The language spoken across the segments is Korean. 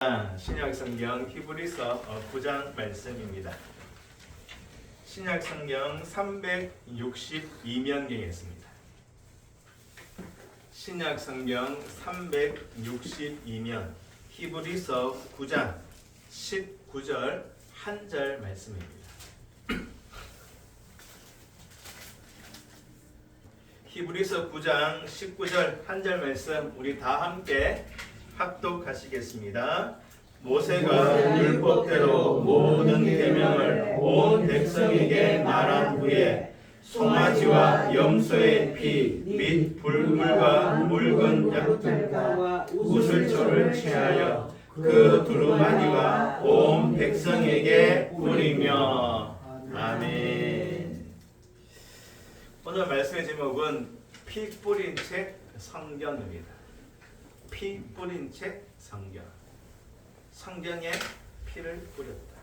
신약 성경 히브리서 9장 말씀입니다. 신약 성경 362면경에 있습니다. 신약 성경 362면 히브리서 9장 19절 한 절 말씀입니다. 히브리서 9장 19절 한 절 말씀 우리 다 함께 합독하시겠습니다. 모세가 율법대로 모든 계명을 온 백성에게 말한 후에 송아지와 염소의 피 및 불물과 묽은 양털과 우슬초를 취하여 그 두루마리와 온 백성에게 뿌리며. 아멘. 오늘 말씀의 제목은 피 뿌린 책 성경입니다. 피 뿌린 책 성경. 성경에 피를 뿌렸다.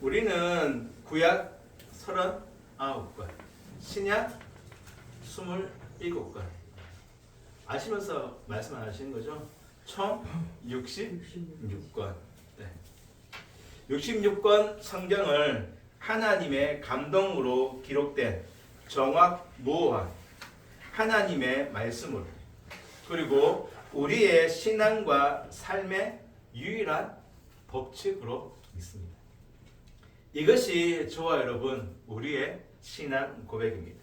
우리는 구약 39권, 신약 27권. 아시면서 말씀 안 하시는 거죠? 총 66권. 네. 66권 성경을 하나님의 감동으로 기록된 정확무오한 하나님의 말씀으로, 그리고 우리의 신앙과 삶의 유일한 법칙으로 믿습니다. 이것이 저와 여러분 우리의 신앙 고백입니다.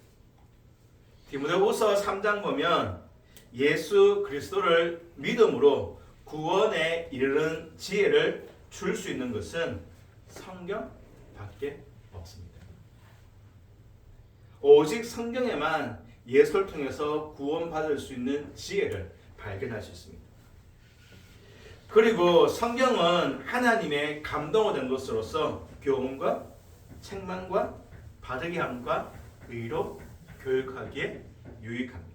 디모데후서 3장 보면 예수 그리스도를 믿음으로 구원에 이르는 지혜를 줄 수 있는 것은 성경밖에 없습니다. 오직 성경에만 예수를 통해서 구원받을 수 있는 지혜를 발견할 수 있습니다. 그리고 성경은 하나님의 감동을 된 것으로서 교훈과 책망과 바르게 함과 의로 교육하기에 유익합니다.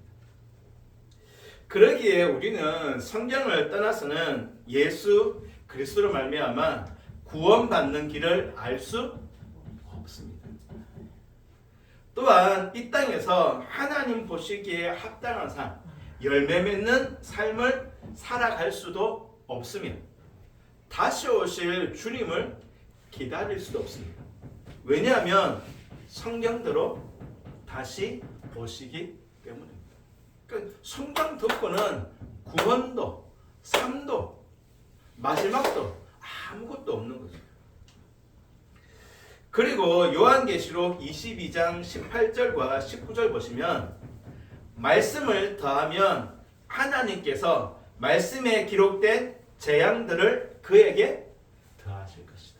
그러기에 우리는 성경을 떠나서는 예수 그리스도로 말미암아 구원받는 길을 알 수 없습니다. 또한 이 땅에서 하나님 보시기에 합당한 삶, 열매 맺는 삶을 살아갈 수도 없으며 다시 오실 주님을 기다릴 수도 없습니다. 왜냐하면 성경대로 다시 오시기 때문입니다. 그러니까 성경 덮고는 구원도, 삶도, 마지막도 아무것도 없는 거죠. 그리고 요한계시록 22장 18절과 19절 보시면 말씀을 더하면 하나님께서 말씀에 기록된 재앙들을 그에게 더하실 것이다.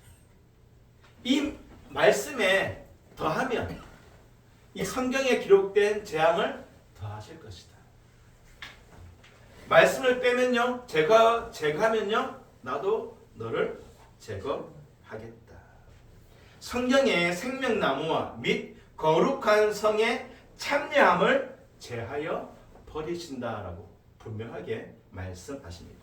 이 말씀에 더하면 이 성경에 기록된 재앙을 더하실 것이다. 말씀을 빼면요, 제거하면요, 나도 너를 제거하겠다. 성경의 생명나무와 및 거룩한 성의 참여함을 제하여 버리신다라고 분명하게 말씀하십니다.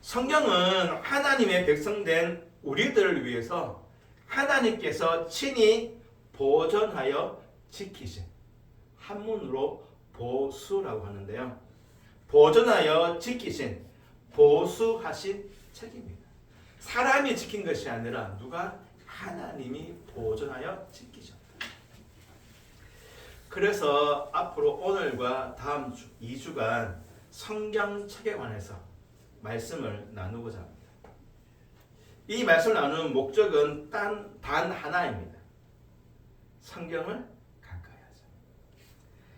성경은 하나님의 백성된 우리들을 위해서 하나님께서 친히 보존하여 지키신, 한문으로 보수라고 하는데요, 보존하여 지키신, 보수하신 책입니다. 사람이 지킨 것이 아니라 누가? 하나님이 보존하여 지키셨다. 그래서 앞으로 오늘과 다음 주 2주간 성경책에 관해서 말씀을 나누고자 합니다. 이 말씀을 나누는 목적은 단 하나입니다. 성경을 가까이 하자.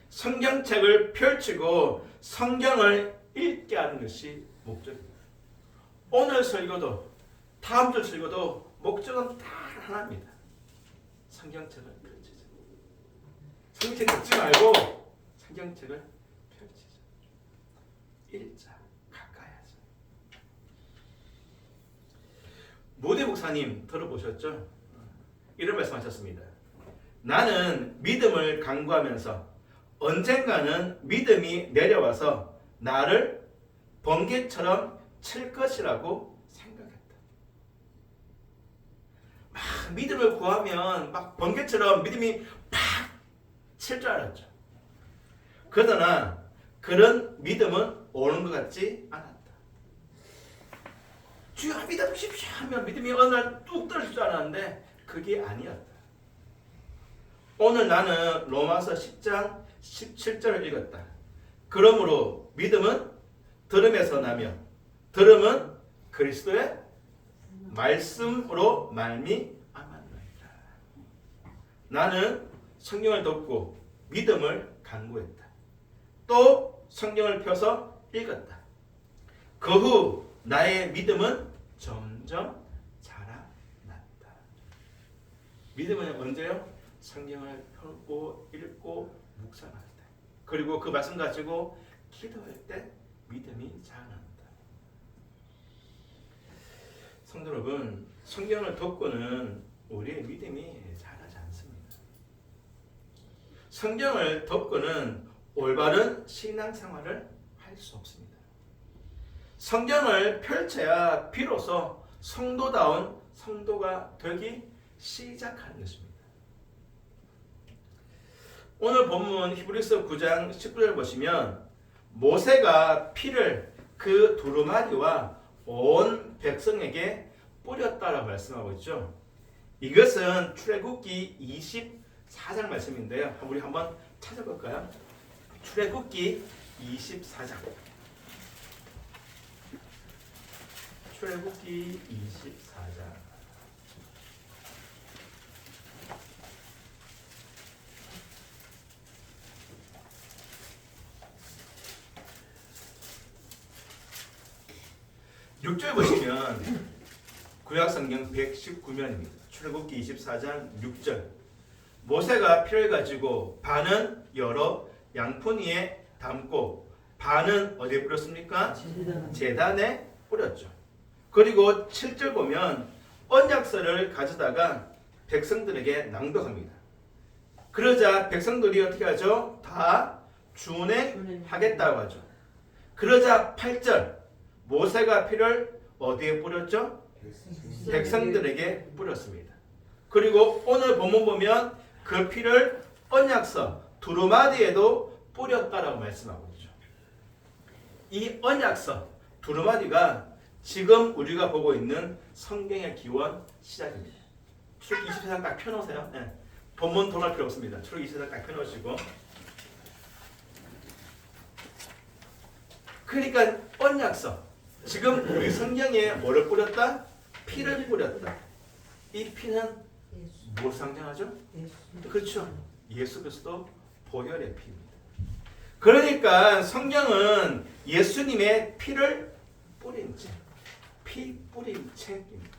성경책을 펼치고 성경을 읽게 하는 것이 목적입니다. 오늘 설교도 다음 주 설교도 목적은 다 하나입니다. 성경책을 펼치자. 성경책 읽지 말고 성경책을 펼치자. 읽자. 가까이 하자. 모대 목사님 들어보셨죠? 이런 말씀하셨습니다. 나는 믿음을 강구하면서 언젠가는 믿음이 내려와서 나를 번개처럼 칠 것이라고 생각했다. 막 믿음을 구하면 막 번개처럼 믿음이 팍 칠 줄 알았죠. 그러나 그런 믿음은 오는 것 같지 않았다. 주여 믿으십시오 하면 믿음이 어느 날 뚝 떨어질 줄 알았는데 그게 아니었다. 오늘 나는 로마서 10장 17절을 읽었다. 그러므로 믿음은 들음에서 나며 들음은 그리스도의 말씀으로 말미암았느니라. 나는 성경을 듣고 믿음을 간구했다. 또 성경을 펴서 읽었다. 그 후 나의 믿음은 점점 자라났다. 믿음은 언제요? 성경을 펴고 읽고 묵상할 때, 그리고 그 말씀 가지고 기도할 때 믿음이 자란다. 성도 여러분, 성경을 듣고는 우리의 믿음이 자라지 않습니다. 성경을 듣고는 올바른 신앙생활을 할 수 없습니다. 성경을 펼쳐야 비로소 성도다운 성도가 되기 시작하는 것입니다. 오늘 본문 히브리서 9장 19절 보시면 모세가 피를 그 두루마리와 온 백성에게 뿌렸다라고 말씀하고 있죠. 이것은 출애굽기 24장 말씀인데요. 우리 한번 찾아볼까요? 출애굽기 24장. 출애굽기 24장. 육 절 보시면 구약성경 119면입니다. 출애굽기 24장 6절. 모세가 피를 가지고 반은 여러 양푼위에 담고 반은 어디에 뿌렸습니까? 제단에 뿌렸죠. 그리고 7절 보면 언약서를 가져다가 백성들에게 낭독합니다. 그러자 백성들이 어떻게 하죠? 다 준행하겠다고 하죠. 그러자 8절 모세가 피를 어디에 뿌렸죠? 백성들에게 뿌렸습니다. 그리고 오늘 본문 보면 그 피를 언약서 두루마리에도 뿌렸다라고 말씀하고 있죠. 이 언약서 두루마리가 지금 우리가 보고 있는 성경의 기원 시작입니다. 출애굽기 24장 딱 펴놓으세요. 네. 본문 돌아갈 필요 없습니다. 출애굽기 24장 딱 펴놓으시고. 그러니까 언약서, 지금 우리 성경에 뭐를 뿌렸다? 피를 뿌렸다. 이 피는 뭘 상징하죠? 그렇죠. 예수 그리스도 보혈의 피입니다. 그러니까 성경은 예수님의 피를 뿌린 책, 피 뿌린 책입니다.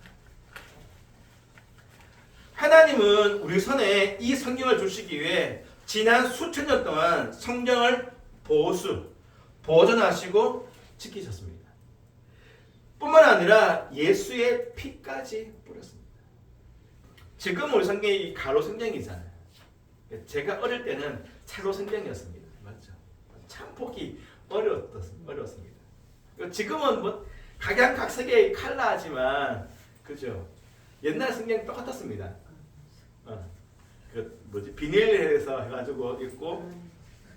하나님은 우리 손에 이 성경을 주시기 위해 지난 수천 년 동안 성경을 보존하시고 지키셨습니다. 뿐만 아니라 예수의 피까지 뿌렸습니다. 지금 우리 성경이 가로 성경이잖아요. 제가 어릴 때는 세로 성경이었습니다. 맞죠? 참 보기 어려웠습니다. 지금은 뭐 각양각색의 컬러지만 그죠? 옛날 성경 똑같았습니다. 비닐에서 해가지고 있고,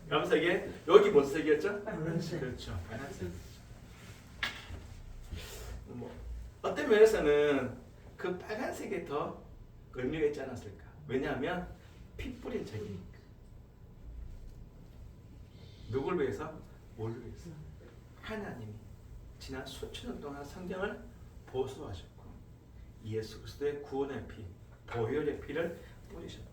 염색에 여기 무슨 색이었죠? 빨간색. 그렇죠, 빨간색. 뭐 어떤 면에서는 그 빨간색이 더 의미가 있지 않았을까? 왜냐하면 피 뿌린 책이니까. 누굴 위해서? 뭘 위해서? 하나님이 지난 수천 년 동안 성경을 보수하셨고 예수 그리스도의 구원의 피, 보혈의 피를 뿌리셨다.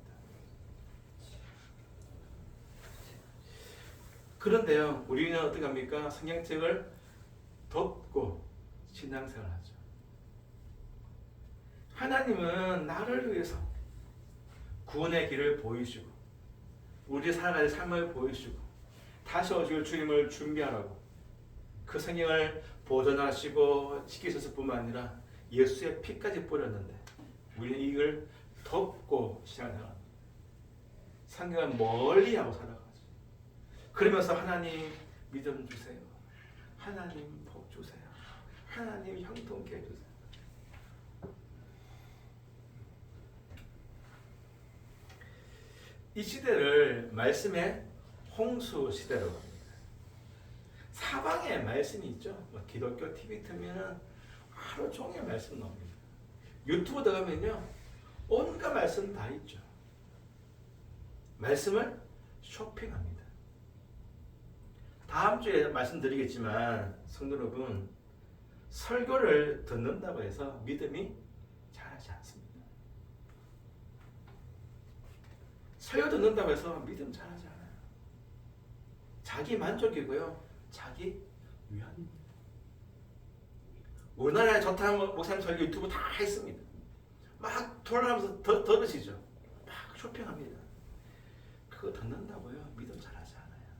그런데요, 우리는 어떻게 합니까? 성경책을 덮고 신앙생활을 하죠. 하나님은 나를 위해서 구원의 길을 보이시고 우리 살아갈 삶을 보이시고 다시 오실 주님을 준비하라고 그 성경을 보존하시고 지키셨을 뿐만 아니라 예수의 피까지 뿌렸는데 우리는 이걸 덮고 신앙생활합니다. 성경을 멀리하고 살아가죠. 그러면서 하나님 믿음 주세요. 하나님 복 주세요. 하나님 형통케 해주세요. 이 시대를 말씀의 홍수 시대라고 합니다. 사방에 말씀이 있죠. 뭐 기독교 TV 틀면은 하루 종일 말씀 나옵니다. 유튜브 들어가면요 온갖 말씀 다 있죠. 말씀을 쇼핑합니다. 다음 주에 말씀드리겠지만 성도 여러분, 설교를 듣는다고 해서 믿음이 자라지 않습니다. 설교 듣는다고 해서 믿음 자라지 않아요. 자기 만족이고요, 자기 위안입니다. 우리나라에 좋다는 목사님 설교 유튜브 다 있습니다. 막 돌아가면서 들으시죠. 막 쇼핑합니다. 그거 듣는다고요, 믿음 자라지 않아요.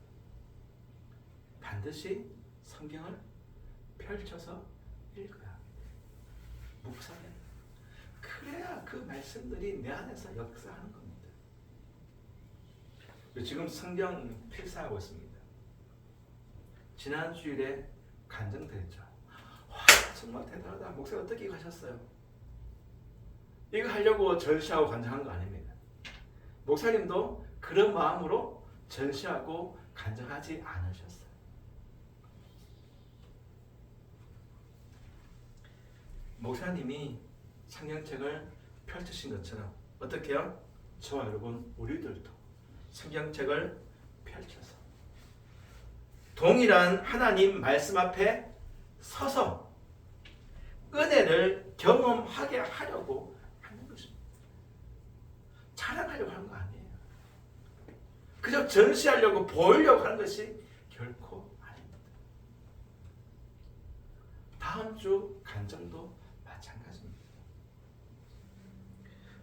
반드시 성경을 펼쳐서 읽어야 합니다. 묵상해야 합니다. 그래야 그 말씀들이 내 안에서 역사하는 겁니다. 지금 성경 필사하고 있습니다. 지난 주일에 간증드렸죠. 와, 정말 대단하다. 목사님 어떻게 가셨어요? 이거 하려고 전시하고 간증한 거 아닙니다. 목사님도 그런 마음으로 전시하고 간증하지 않으셨어요. 목사님이 성경책을 펼치신 것처럼 어떻게요? 저와 여러분 우리들도 성경책을 펼쳐서 동일한 하나님 말씀 앞에 서서 은혜를 경험하게 하려고 하는 것입니다. 자랑하려고 하는 거 아니에요. 그저 전시하려고 보이려고 하는 것이 결코 아닙니다. 다음 주 간증도 마찬가지입니다.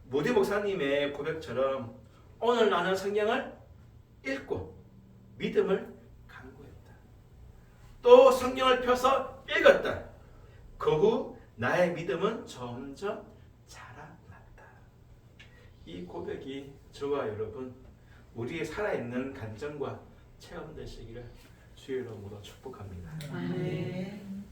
모디 목사님의 고백처럼 오늘 나는 성경을 읽고 믿음을 간구했다. 또 성경을 펴서 읽었다. 그 후 나의 믿음은 점점 자라났다. 이 고백이 저와 여러분 우리의 살아있는 간증과 체험되시기를 주의 이름으로 축복합니다. 아멘.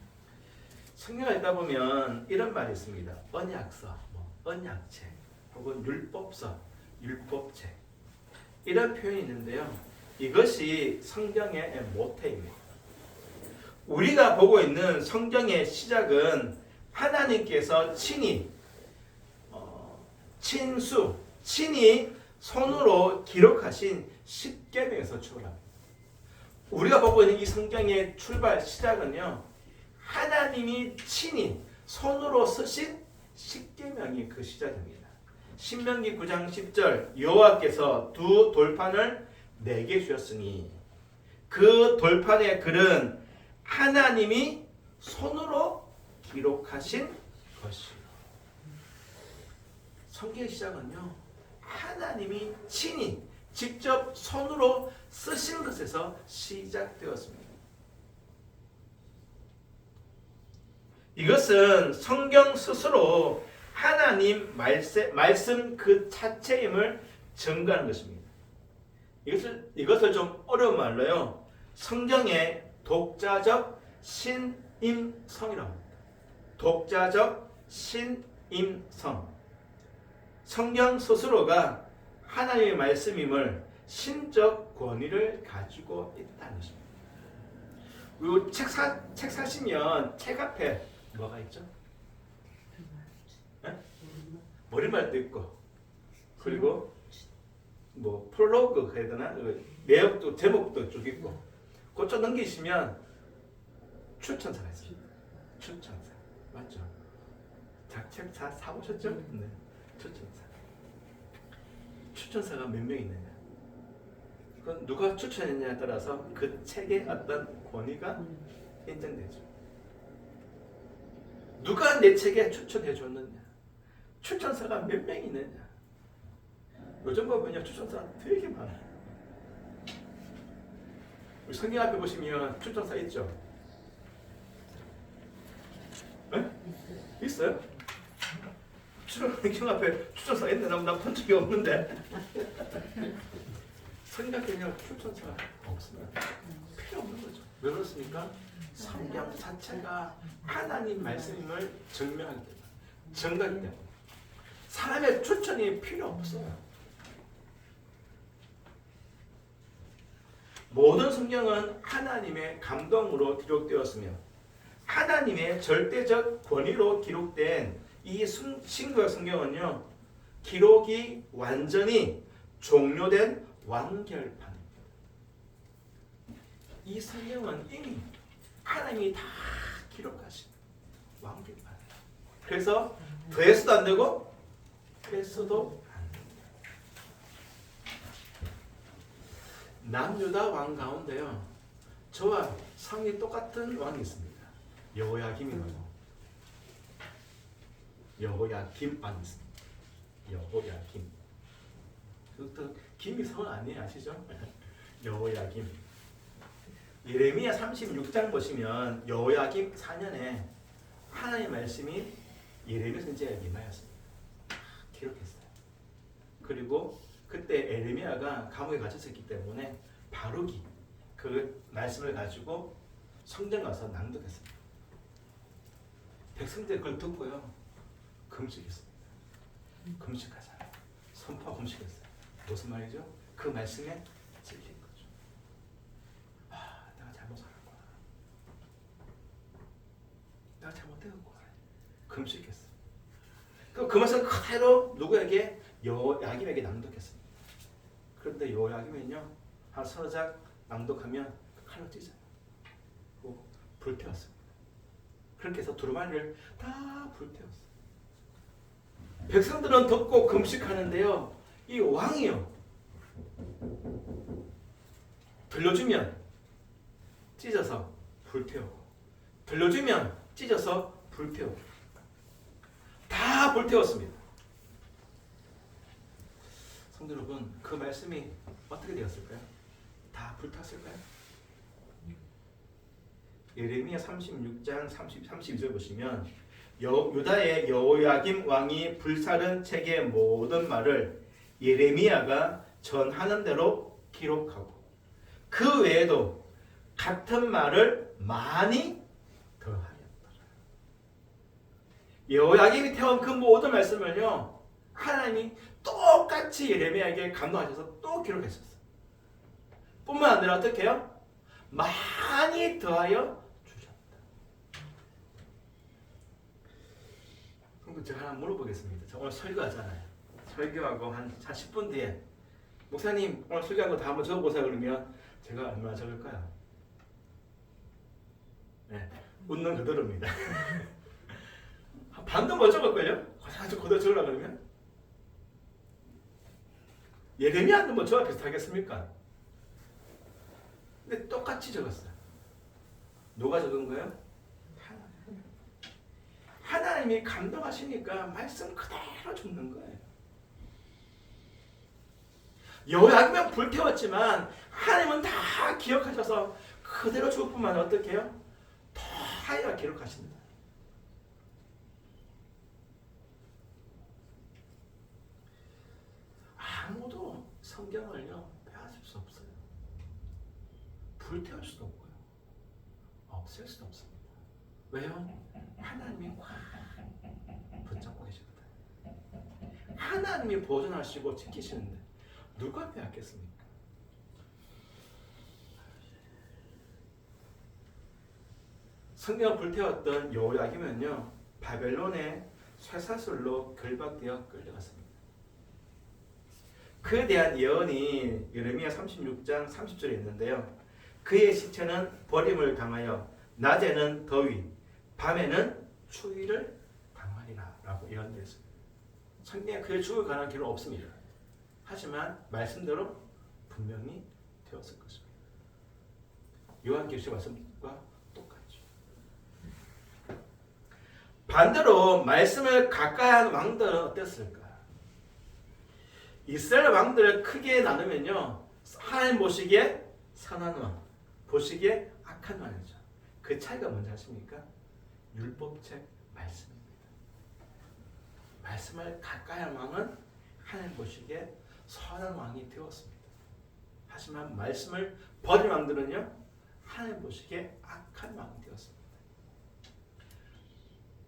성경을 읽다 보면 이런 말이 있습니다. 언약서, 언약책, 혹은 율법서, 율법책 이런 표현이 있는데요. 이것이 성경의 모태입니다. 우리가 보고 있는 성경의 시작은 하나님께서 친히 친히 손으로 기록하신 십계명에서 출발합니다. 우리가 보고 있는 이 성경의 출발 시작은요, 하나님이 친히 손으로 쓰신 십계명이 그 시작입니다. 신명기 9장 10절 여호와께서 두 돌판을 내게 주셨으니 그 돌판의 글은 하나님이 손으로 기록하신 것이요. 성경의 시작은요, 하나님이 친히 직접 손으로 쓰신 것에서 시작되었습니다. 이것은 성경 스스로 하나님 말씀 그 자체임을 증거하는 것입니다. 이것을 좀 어려운 말로요, 성경의 독자적 신임성이라고 합니다. 독자적 신임성. 성경 스스로가 하나님의 말씀임을 신적 권위를 가지고 있다는 것입니다. 그리고 책 사시면 책 앞에 뭐가 있죠? 네? 머리말도 있고, 그리고 뭐 프롤로그 해야 되나? 내역도 제목도 쭉 있고, 그쪽 넘기시면 추천사가 있습니다. 추천사 맞죠? 책 사보셨죠? 네, 추천사. 추천사가 몇 명 있느냐? 그건 누가 추천했냐에 따라서 그 책의 어떤 권위가 인정되죠. 누가 내 책에 추천해 줬느냐? 추천사가 몇 명 있느냐? 요즘 보면요, 추천사 되게 많아요. 우리 성경 앞에 보시면 추천사 있죠? 네? 있어요? 성경 앞에 추천사 있는데 난 본 적이 없는데. 성경 앞에는 추천사가 없습니다. 필요 없는 거죠. 왜 그렇습니까? 성경 자체가 하나님 말씀임을 증명하기 때문에, 증거하기 때문에 사람의 추천이 필요 없어요. 모든 성경은 하나님의 감동으로 기록되었으며 하나님의 절대적 권위로 기록된 이 신구약 성경은요, 기록이 완전히 종료된 완결판입니다. 이 성경은 이미 하나님이 다 기록하신 완결판. 그래서 더해서도 안 되고 뺐어도 안 됩니다. 남유다 왕 가운데요, 저와 성이 똑같은 왕이 있습니다. 여호야김이라고. 여호야김 왕이 있습니다. 여호야김. 그것도 김이 성 아니에요, 아시죠? 여호야김. 예레미야 36장 보시면 여호야김 4년에 하나님의 말씀이 예레미야 선지자에게 임하였습니다. 기록했어요. 그리고 그때 예레미야가 감옥에 갇혔기 때문에 바룩이 그 말씀을 가지고 성전 가서 낭독했습니다. 백성들이 그걸 듣고요, 금식했습니다. 금식하자. 선포 금식했어요. 무슨 말이죠? 그 말씀에 찔린 거죠. 아, 내가 잘못 살았구나. 내가 잘못되었구나. 금식했어요. 그 말씀 그대로 누구에게? 여호야김에게 낭독했습니다. 그런데 여호야김은요, 한 서너 장 낭독하면 칼로 찢어요. 그리고 불태웠습니다. 그렇게 해서 두루마리를 다 불태웠어요. 백성들은 듣고 금식하는데요, 이 왕이요, 들려주면 찢어서 불태우고, 들려주면 찢어서 불태우고, 다 불태웠습니다. 성도 여러분, 그 말씀이 어떻게 되었을까요? 다 불탔을까요? 예레미야 36장 32절 보시면 유다의 여호야김 왕이 불사른 책의 모든 말을 예레미야가 전하는 대로 기록하고 그 외에도 같은 말을 많이 더하였더라. 여호야김이 태운 그 모든 말씀을요, 하나님이 똑같이 예레미야에게 감동하셔서 또 기록했었어요. 뿐만 아니라 어떻게 해요? 많이 더하여 주셨다. 그럼 제가 하나 물어보겠습니다. 저 오늘 설교하잖아요. 설교하고 한 10분 뒤에 목사님 오늘 설교한 거 다 한번 적어보세요 그러면 제가 얼마나 적을까요? 네, 웃는 그대로입니다. 반도 못 적을걸요? 그대로 적으라 그러면? 예레미야는 뭐 저와 비슷하겠습니까? 근데 똑같이 적었어요. 누가 적은 거예요? 하나님이 감동하시니까 말씀 그대로 적는 거예요. 여호야김은 불태웠지만 하나님은 다 기억하셔서 그대로 적을 뿐만 아니라 어떻게 해요? 더하여 기록하신다. 아무도 성경을요 빼앗을 수 없어요. 불태울 수도 없고요, 없앨 수도 없습니다. 왜요? 하나님이 붙잡고 계시거든요. 하나님이 보존하시고 지키시는데 누가 빼앗겠습니까? 성경을 불태웠던 여호야김은요, 바벨론의 쇠사슬로 결박되어 끌려갔습니다. 그에 대한 예언이 예레미야 36장 30절에 있는데요, 그의 시체는 버림을 당하여 낮에는 더위, 밤에는 추위를 당하리라 라고 예언되어 있습니다. 성경에 그의 죽을 가능한 기록 없습니다. 하지만 말씀대로 분명히 되었을 것입니다. 요한계시록 말씀과 똑같죠. 반대로 말씀을 가까이한 왕들은 어땠을까? 이스라엘 왕들을 크게 나누면요, 하나님 보시기에 선한 왕, 보시기에 악한 왕이죠. 그 차이가 뭔지 아십니까? 율법책 말씀입니다. 말씀을 가까이한 왕은 하나님 보시기에 선한 왕이 되었습니다. 하지만 말씀을 버린 왕들은요, 하나님 보시기에 악한 왕이 되었습니다.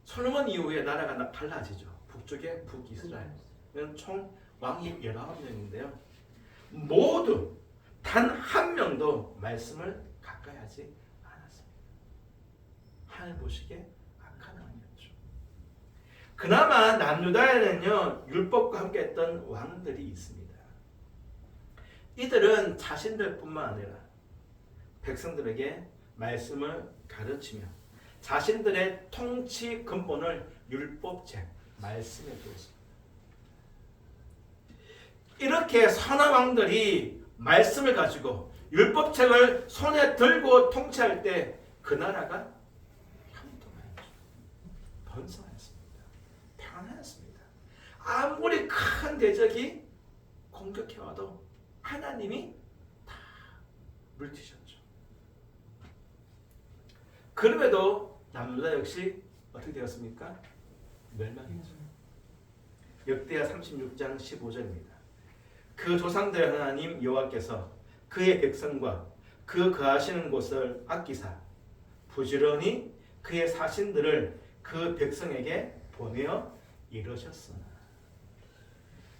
솔로몬 이후에 나라가 달라지죠. 북쪽의 북이스라엘은 총 왕이 19명인데요. 모두 단 한 명도 말씀을 가까이 하지 않았습니다. 하나님 보시기에 악한 왕이었죠. 그나마 남유다에는요 율법과 함께했던 왕들이 있습니다. 이들은 자신들뿐만 아니라 백성들에게 말씀을 가르치며 자신들의 통치 근본을 율법책, 말씀에 두었습니다. 이렇게 선한 왕들이 말씀을 가지고 율법책을 손에 들고 통치할 때 그 나라가 형통하였죠. 번성하였습니다. 평안하였습니다. 아무리 큰 대적이 공격해와도 하나님이 다 물티셨죠. 그럼에도 남유다 역시 어떻게 되었습니까? 멸망했죠. 역대하 36장 15절입니다. 그 조상들의 하나님 여호와께서 그의 백성과 그 거하시는 곳을 아끼사 부지런히 그의 사신들을 그 백성에게 보내어 이루셨으나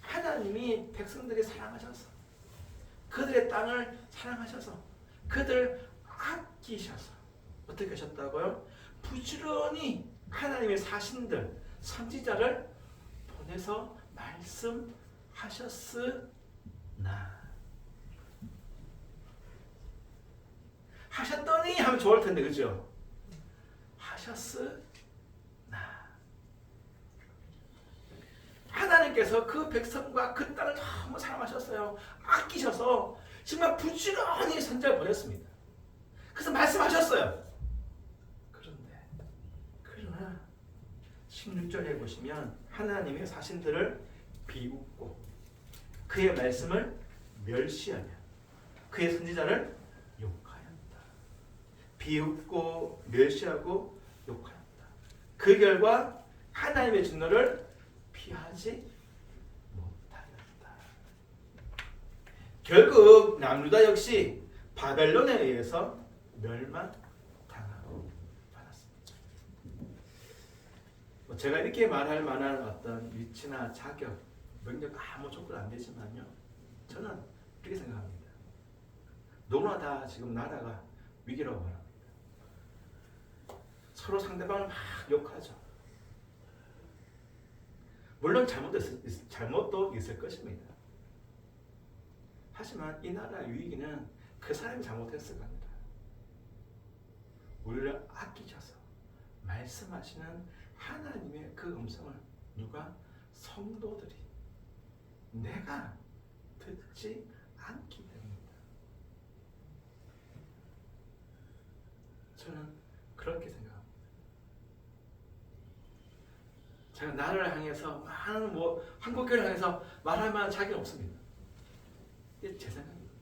하나님이 백성들이 사랑하셔서 그들의 땅을 사랑하셔서 그들을 아끼셔서 어떻게 하셨다고요? 부지런히 하나님의 사신들 선지자를 보내서 말씀하셨으나 하셨더니 하면 좋을 텐데 그죠? 하셨으나 하나님께서 그 백성과 그 땅을 너무 사랑하셨어요. 아끼셔서 정말 부지런히 선지자를 보냈습니다. 그래서 말씀하셨어요. 그러나 16절에 보시면 하나님의 사신들을 비웃고 그의 말씀을 멸시하며 그의 선지자를 욕하였다. 비웃고 멸시하고 욕하였다. 그 결과 하나님의 진노를 피하지 못하였다. 결국 남유다 역시 바벨론에 의해서 멸망당하고 말았습니다. 제가 이렇게 말할 만한 어떤 위치나 자격, 능력 아무 조건 안 되지만요. 저는 그렇게 생각합니다. 너무나 다 지금 나라가 위기라고 말합니다. 서로 상대방을 막 욕하죠. 물론 잘못도 있을 것입니다. 하지만 이 나라의 위기는 그 사람이 잘못했을 겁니다. 우리를 아끼셔서 말씀하시는 하나님의 그 음성을 누가? 성도들이 내가 듣지 않기 때문입니다. 저는 그렇게 생각합니다. 제가 나를 향해서 많은 한국교회를 향해서 말할 만한 자격이 없습니다. 이게 제 생각입니다.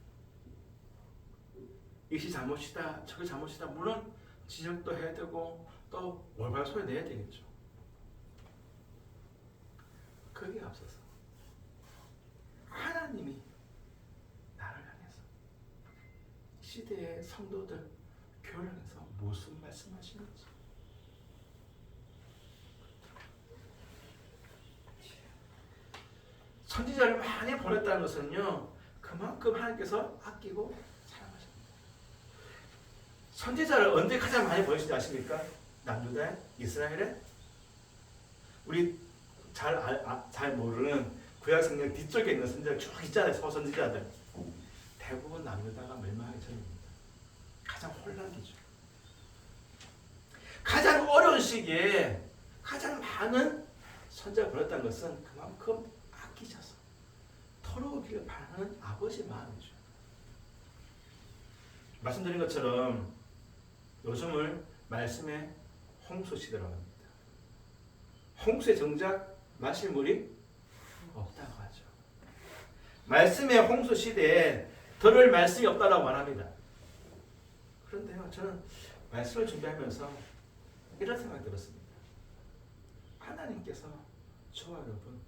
이것이 잘못이다, 저게 잘못이다. 물론 지적도 해야 되고 또 올바른 소리 내야 되겠죠. 그게 앞서서 하나님이 나를 향해서 시대의 성도들 교회를 향해서 무슨 말씀하시는지 선지자를 많이 보냈다는 것은요 그만큼 하나님께서 아끼고 사랑하십니다. 선지자를 언제 가장 많이 보내신지 아십니까? 남유다에? 이스라엘에? 우리 잘 모르는 구약 성경 뒤쪽에 있는 선지자들 쭉 있잖아요. 소선지자들. 대부분 남유다가 멸망하기 전입니다. 가장 혼란기죠. 가장 어려운 시기에 가장 많은 선지자를 보냈다는 것은 그만큼 아끼셔서 털어오기를 바라는 아버지 마음이죠. 말씀드린 것처럼 요즘을 말씀의 홍수 시대라고 합니다. 홍수에 정작 마실 물이 없다고 하죠. 말씀의 홍수 시대에 들을 말씀이 없다고 말합니다. 그런데요, 저는 말씀을 준비하면서 이런 생각이 들었습니다. 하나님께서 저와 여러분,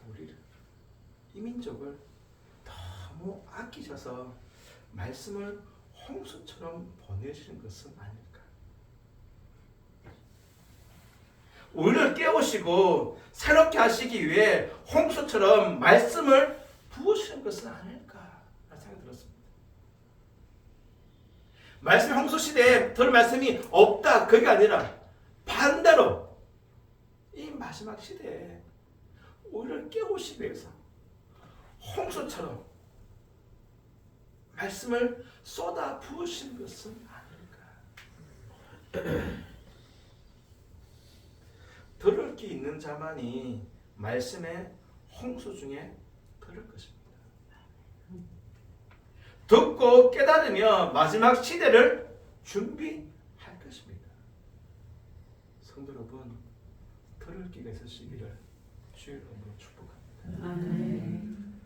우리를, 이 민족을 너무 아끼셔서 말씀을 홍수처럼 보내시는 것은 아닐까? 우리를 깨우시고 새롭게 하시기 위해 홍수처럼 말씀을 부으시는 것은 아닐까? 라는 생각이 들었습니다. 말씀이 홍수 시대에 들 말씀이 없다 그게 아니라 반대로 이 마지막 시대에 우리를 깨우시기 위해서 홍수처럼 말씀을 쏟아 부으신 것은 아닐까. 들을 게 있는 자만이 말씀의 홍수 중에 들을 것입니다. 듣고 깨달으며 마지막 시대를 준비할 것입니다. 성도 여러분, 들을 귀가 있으시기를 주의 이름으로 축복합니다. 아멘.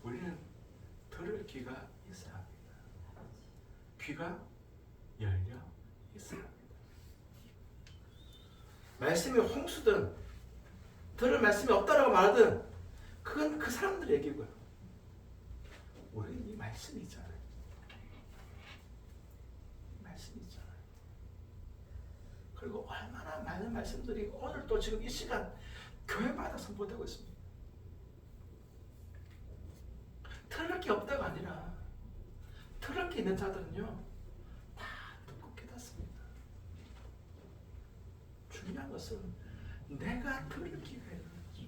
우리는 들을 귀가 있어야 합니다. 귀가 열려 있어야 합니다. 말씀이 홍수든 들을 말씀이 없다라고 말하든 그건 그 사람들 얘기고요. 우리는 이 말씀이 있잖아요. 말씀이 있잖아요. 그리고 얼마나 많은 말씀들이 오늘 또 지금 이 시간 교회마다 선포되고 있습니다. 들을 게 없다가 아니라 들을 게 있는 자들은요 다 듣고 깨닫습니다. 중요한 것은 내가 들을 기회가 있는 거죠.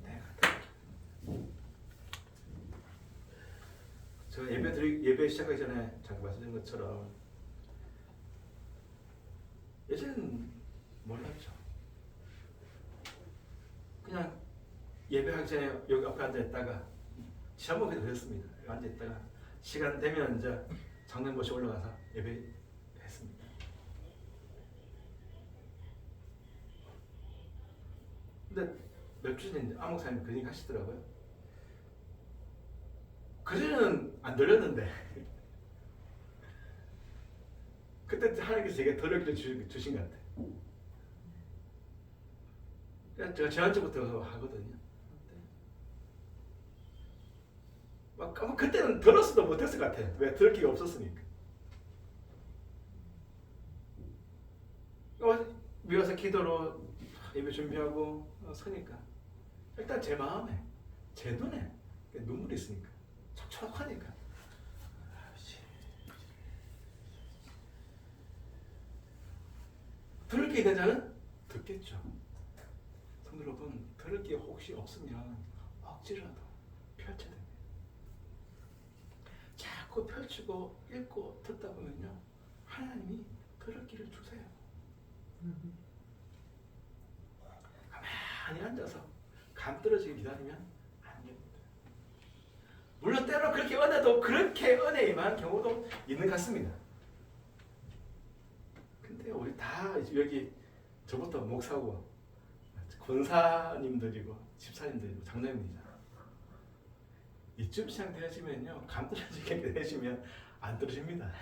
내가 들을 기회. 제가 예배 시작하기 전에 잠깐 말씀드린 것처럼 예전엔 몰랐죠. 그냥 예배하기 전에 여기 앞에 앉아있다가 지난번 그때 그랬습니다. 앉아있다가 시간 되면 이제 장로님 모시고 올라가서 예배했습니다. 근데 며칠 전에 아목사님 그 얘기 하시더라고요. 그전에는 안 들렸는데 그때 하나님께서 제게 들을 기를 주신 것 같아요. 그래서 제가 지난주부터 하거든요. 막 그때는 들었어도 못했을 것 같아요. 왜? 들을 기가 없었으니까. 미워서 기도로 예배 준비하고 서니까 일단 제 마음에 제 눈에 눈물이 있으니까 촉촉하니까 들을 게 있는 자는 듣겠죠. 성도 여러분, 들을 게 혹시 없으면 억지라도 펼쳐야 됩니다. 자꾸 펼치고 읽고 듣다 보면요 하나님이 들을 길을 주세요. 가만히 앉아서 감 떨어지게 기다리면 안 됩니다. 물론 때로 그렇게 은혜도 그렇게 은혜에 임한 경우도 있는 것 같습니다. 근데 우리 다 여기 저부터 목사고 권사님들이고 집사님들이고 장로님이잖아요. 이쯤 시작 되시면요 감 떨어지게 되시면 안 떨어집니다.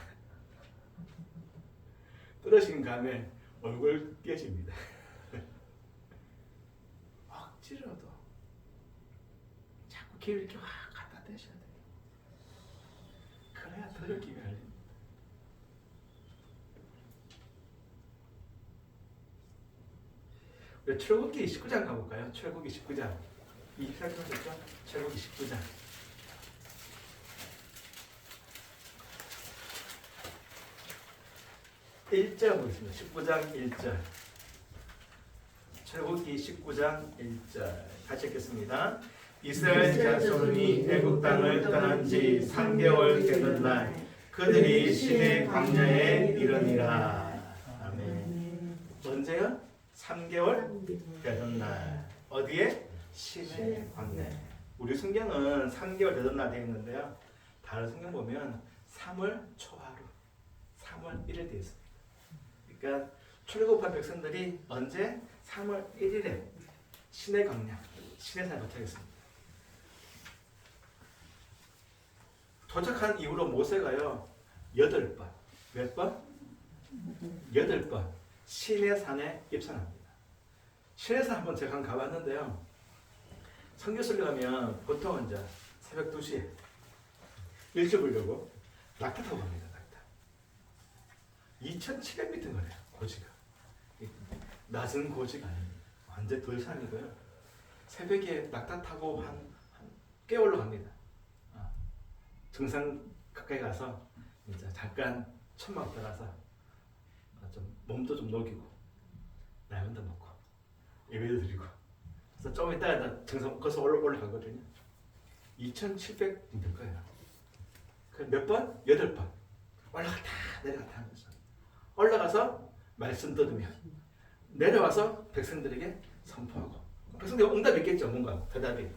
떨어진 감에 얼굴 깨집니다. 억지로도 자꾸 길을 이렇게 확 갖다 대셔야 돼요. 그래야 들을 기가 열립니다. 우리 출애굽기 19장 가볼까요? 출애굽기 19장 24절 하셨죠? 출애굽기 19장 1절 보겠습니다. 19장 1절 출애굽기 19장 1절 같이 읽겠습니다. 이스라엘 자손이 애굽 땅을 떠난 지 3개월 되던 날 그들이 시내 광야에 이르니라. 아멘. 언제요? 3개월 되던 날 어디에? 시내 광야. 우리 성경은 3개월 되던 날 되어 있는데요. 다른 성경 보면 3월 초하루 3월 1일 되어 있습니다. 그러니까 출애굽한 백성들이 언제? 3월 1일에 시내 광야, 시내산에 도착했습니다. 도착한 이후로 모세가요 8번, 몇 번? 8번 시내산에 입성합니다. 시내산 한번 제가 가봤는데요. 성교수를 가면 보통 이제 새벽 2시에 일찍 보려고 낙타 타고 갑니다. 낙타. 2,700m 거래요. 고지가. 낮은 고지가 아닙니다. 완전 돌산이고요. 새벽에 낙타 타고 한 꽤 올라갑니다. 정상 가까이 가서 이제 잠깐 천막 들어가서 좀 몸도 좀 녹이고 라면도 먹고 예배도 드리고 그래서 좀 이따가 정상 거기서 올라가거든요. 2,700 될 거예요. 그 몇 번? 8번 올라갔다 내려갔다 하는 거죠. 올라가서 말씀 들으며 내려와서 백성들에게 선포하고 백성들이 응답이 있겠죠. 뭔가 대답이.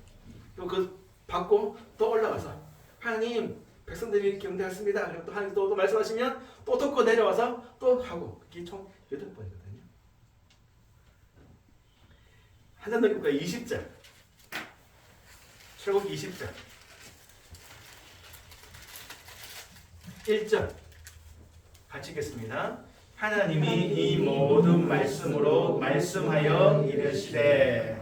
또 그 받고 또 올라가서 하나님 백성들이 이렇게 응대했습니다. 그리고 또 하나님 또 말씀하시면 또 듣고 내려와서 또 하고 이게 총 8번이거든요. 한잔 더 볼까요? 20절 출애굽 20절 1절 같이 읽겠습니다. 하나님이 이 모든 말씀으로 말씀하여 이르시되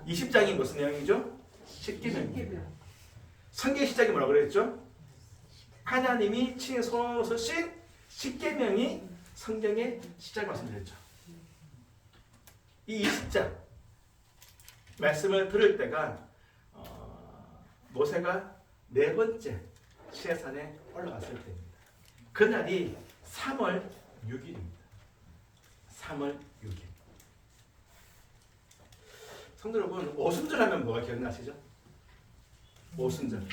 20장이 무슨 내용이죠? 십계명이에요. 성경 시작이 뭐라고 그랬죠? 하나님이 친히 손으로 쓰신 십계명이 성경의 시작 말씀드렸죠. 이 20장 말씀을 들을 때가 모세가 4번째 시내산에 올라갔을 때입니다. 그날이 3월 6일입니다. 3월 6일. 성도 여러분, 오순절 하면 뭐가 기억나시죠? 오순절.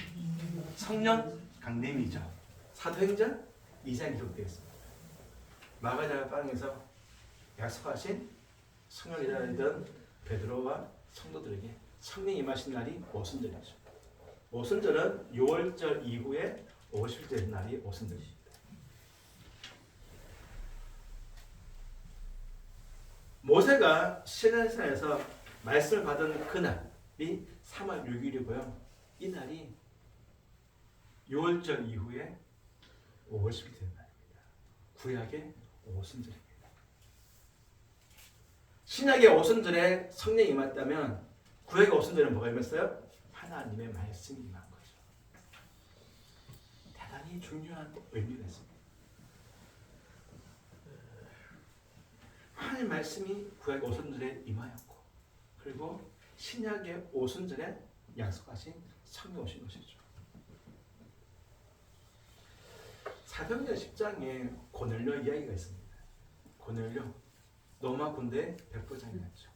성령 강림이죠. 사도행전 2장에 기록되어 있습니다. 마가다라 땅에서 약속하신 성령이 기다리던 베드로와 성도들에게 성령이 임하신 날이 오순절이죠. 오순절은 6월절 이후에 50절 날이 오순절입니다. 모세가 시내산에서 말씀을 받은 그날이 3월 6일이고요. 이 날이 6월절 이후에 50절 날입니다. 구약의 오순절입니다. 신약의 오순절에 성령이 임했다면 구약의 오순절은 뭐가 임했어요? 하나님의 말씀이 임한 거죠. 대단히 중요한 의미가 있습니다. 하나님의 말씀이 구약의 오순절에 임하였고 그리고 신약의 오순절에 약속하신 성령 오신 것이죠. 사도행전 10장에 고넬료 이야기가 있습니다. 고넬료 로마 군대 백부장이었죠.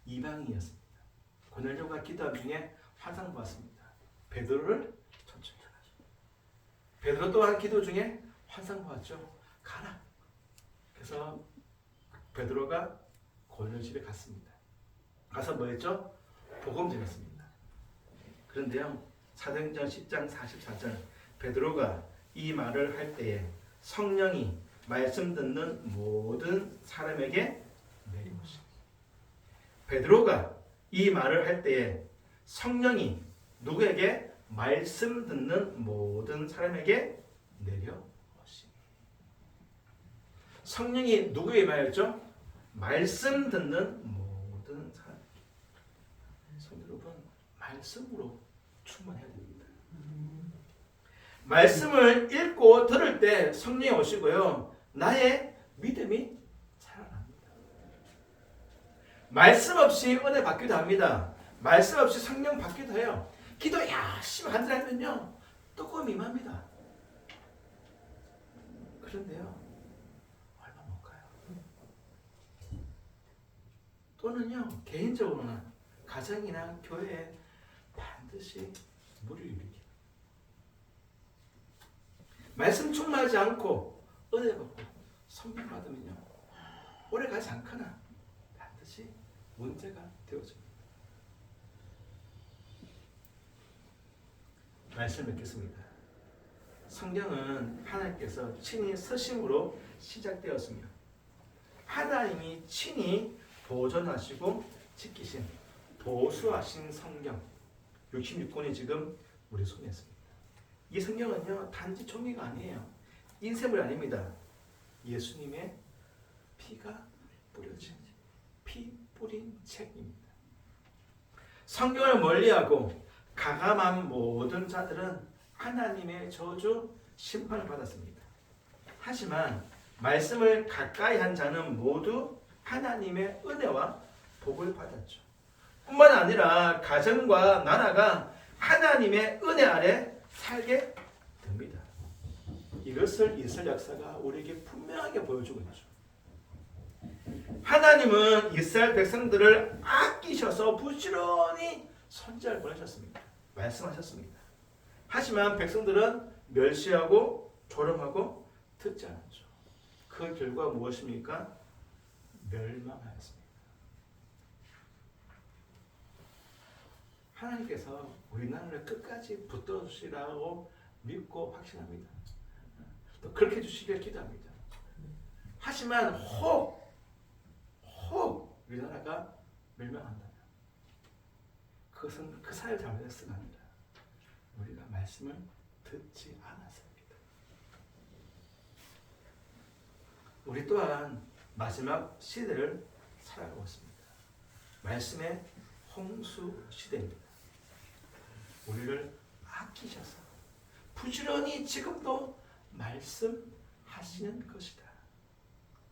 이방인이었습니다. 고넬료가 기도한 중에 환상 보았습니다. 베드로를 초청해가지고 베드로 또한 기도 중에 환상 보았죠. 가라. 그래서 베드로가 고넬료 집에 갔습니다. 가서 뭐 했죠? 복음 전했습니다. 그런데요, 사도행전 10장 44절 베드로가 이 말을 할 때에 성령이 말씀 듣는 모든 사람에게 내리오시니 베드로가 이 말을 할 때에 성령이 누구에게 말씀 듣는 모든 사람에게 내려오시니 성령이 누구에게 말했죠? 말씀 듣는 모든 사람. 성도 여러분, 말씀으로 충만해야 됩니다. 말씀을 읽고 들을 때 성령이 오시고요. 나의 믿음이 살아납니다. 말씀 없이 은혜 받기도 합니다. 말씀 없이 성령 받기도 해요. 기도 열심히 하더라면요. 뜨거움이 임합니다. 그런데요. 얼마 못 가요. 또는요. 개인적으로는 가정이나 교회에 반드시 무리를 일으킵니다. 말씀 충만하지 않고 은혜 받고 성령 받으면요 오래 가지 않거나 반드시 문제가 되어집니다. 말씀 읽겠습니다. 성경은 하나님께서 친히 쓰심으로 시작되었으며 하나님이 친히 보존하시고 지키신 보수하신 성경 66권이 지금 우리 손에 있습니다. 이 성경은요 단지 종이가 아니에요. 인쇄물이 아닙니다. 예수님의 피가 뿌려진 피 뿌린 책입니다. 성경을 멀리하고 가감한 모든 자들은 하나님의 저주 심판을 받았습니다. 하지만 말씀을 가까이 한 자는 모두 하나님의 은혜와 복을 받았죠. 뿐만 아니라 가정과 나라가 하나님의 은혜 아래 살게 됩니다. 이것을 이스라엘 역사가 우리에게 분명하게 보여주고 있죠. 하나님은 이스라엘 백성들을 아끼셔서 부지런히 선지자를 보내셨습니다. 말씀하셨습니다. 하지만 백성들은 멸시하고 조롱하고 듣지 않았죠. 그 결과 무엇입니까? 멸망하였습니다. 하나님께서 우리나라를 끝까지 붙들어 주시라고 믿고 확신합니다. 또 그렇게 해주시길 기도합니다. 하지만 혹 우리나라가 멸망한다면 그것은 그 사회를 잘못했으가 아니라 우리가 말씀을 듣지 않았습니다. 우리 또한 마지막 시대를 살아가고 있습니다. 말씀의 홍수 시대입니다. 우리를 아끼셔서 부지런히 지금도 말씀하시는 것이다.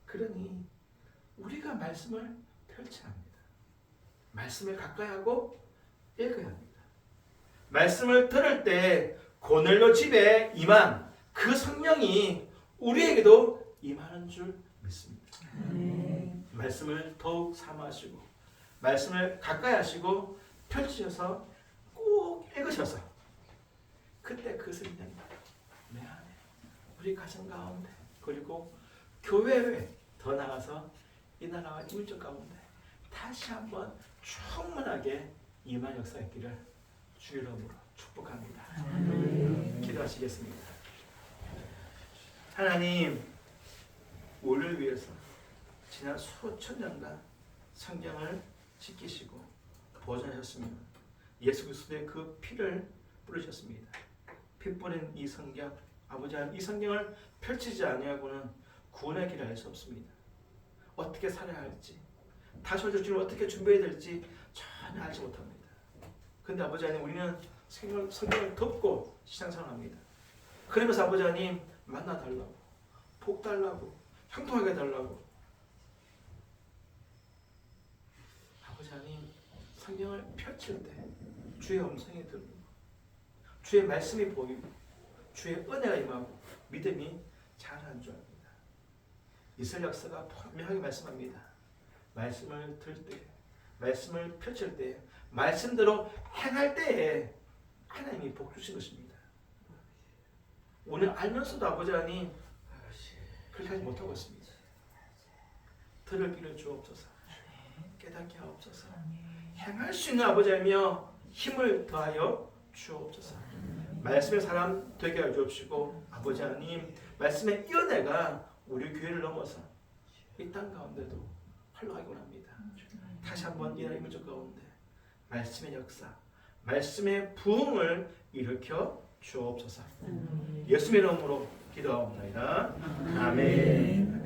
그러니 우리가 말씀을 펼쳐야 합니다. 말씀을 가까이 하고 읽어야 합니다. 말씀을 들을 때 고넬료 집에 임한 그 성령이 우리에게도 임하는 줄 믿습니다. 말씀을 더욱 사모하시고 말씀을 가까이 하시고 펼치셔서 꼭 읽으셔서 그때 그 성령이 내 안에 우리 가정 가운데 그리고 교회에 더 나가서 이 나라와 이 민족 가운데 다시 한번 충만하게 임한 역사 있기를 주의 이름으로 축복합니다. 기도하시겠습니다. 하나님, 우리를 위해서 지난 수천 년간 성경을 지키시고 보존하셨습니다. 예수 그리스도의 그 피를 뿌리셨습니다. 피 뿌린 이 성경, 아버지 하나님, 이 성경을 펼치지 아니하고는 구원의 길을 알 수 없습니다. 어떻게 살아야 할지, 다시 올 주를 어떻게 준비해야 될지 전혀 알지 못합니다. 그런데 아버지 하나님, 우리는 성경을 덮고 신앙생활합니다. 그러면서 아버지 하나님 만나달라고, 복 달라고, 형통하게 달라고. 아버지 하나님, 성경을 펼칠 때 주의 음성이 들리고 주의 말씀이 보이고 주의 은혜가 임하고 믿음이 자라는 줄 압니다. 이스라엘 역사가 분명하게 말씀합니다. 말씀을 들을 때, 말씀을 펼칠 때, 말씀대로 행할 때에 하나님이 복 주신 것입니다. 오늘 알면서도 아버지 하나님 그렇게 하지 못하고 있습니다. 들을 길을 주옵소서. 깨닫게 하옵소서. 행할 수 있는 아버지 하나님이여 힘을 더하여 주옵소서. 말씀의 사람 되게 하여 주옵시고 아버지 하나님 말씀의 이 은혜가 우리 교회를 넘어서 이 땅 가운데도 활락하기 원합니다. 다시 한번 이 나라의 민족 가운데 말씀의 역사, 말씀의 부흥을 일으켜 주옵소서. 예수님의 이름으로 기도하옵나이다. 아멘.